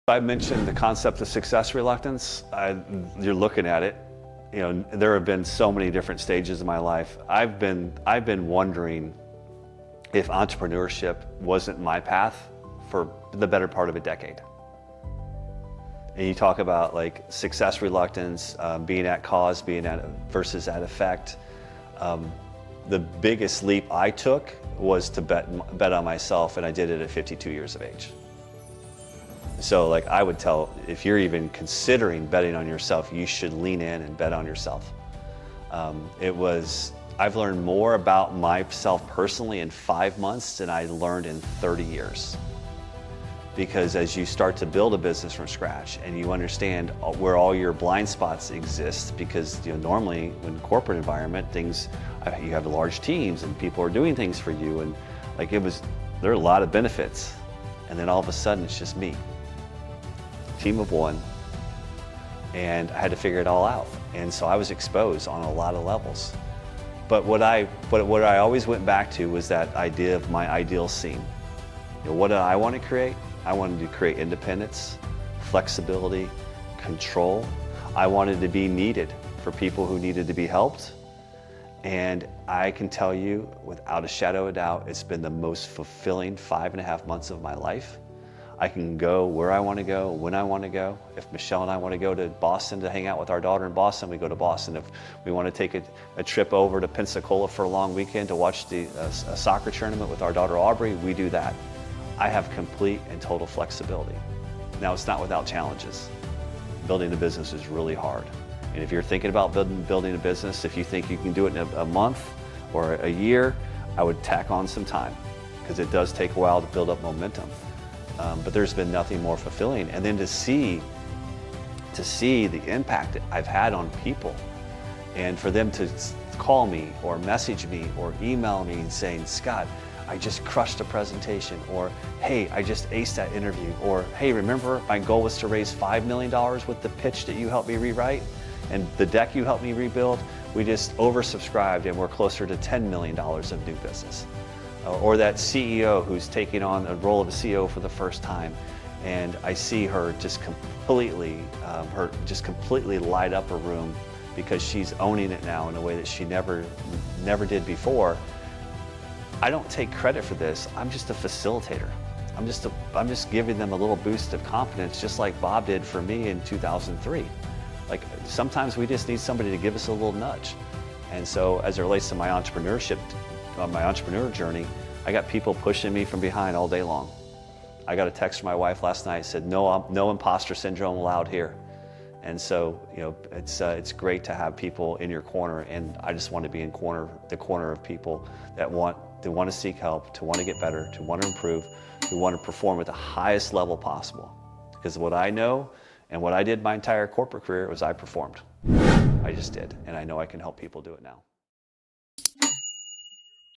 I mentioned the concept of success reluctance. You're looking at it. You know, there have been so many different stages in my life. I've been wondering if entrepreneurship wasn't my path for the better part of a decade. And you talk about like success reluctance, being at cause, being at versus at effect. The biggest leap I took was to bet on myself, and I did it at 52 years of age. So like I would tell, if you're even considering betting on yourself, you should lean in and bet on yourself. I've learned more about myself personally in 5 months than I learned in 30 years. Because as you start to build a business from scratch and you understand where all your blind spots exist, because normally in corporate environment, you have large teams and people are doing things for you, and there are a lot of benefits. And then all of a sudden it's just me. Team of one, and I had to figure it all out. And so I was exposed on a lot of levels. But what I always went back to was that idea of my ideal scene. What did I want to create? I wanted to create independence, flexibility, control. I wanted to be needed for people who needed to be helped. And I can tell you without a shadow of a doubt, it's been the most fulfilling 5.5 months of my life. I can go where I want to go, when I want to go. If Michelle and I want to go to Boston to hang out with our daughter in Boston, we go to Boston. If we want to take a trip over to Pensacola for a long weekend to watch a soccer tournament with our daughter Aubrey, we do that. I have complete and total flexibility. Now, it's not without challenges. Building a business is really hard. And if you're thinking about building a business, if you think you can do it in a month or a year, I would tack on some time, because it does take a while to build up momentum. But there's been nothing more fulfilling. And then to see the impact that I've had on people, and for them to call me or message me or email me and saying, Scott, I just crushed a presentation, or hey, I just aced that interview, or hey, remember my goal was to raise $5 million with the pitch that you helped me rewrite and the deck you helped me rebuild. We just oversubscribed and we're closer to $10 million of new business. Or that CEO who's taking on a role of a CEO for the first time, and I see her just completely light up a room because she's owning it now in a way that she never did before. I don't take credit for this. I'm just a facilitator. I'm just giving them a little boost of confidence, just like Bob did for me in 2003. Like sometimes we just need somebody to give us a little nudge. And so as it relates to my entrepreneur journey, I got people pushing me from behind all day long. I got a text from my wife last night, said, no imposter syndrome allowed here. And so, it's great to have people in your corner, and I just want to be in the corner of people that want to seek help, to want to get better, to want to improve, who want to perform at the highest level possible. Because what I know and what I did my entire corporate career was I performed. I just did, and I know I can help people do it now.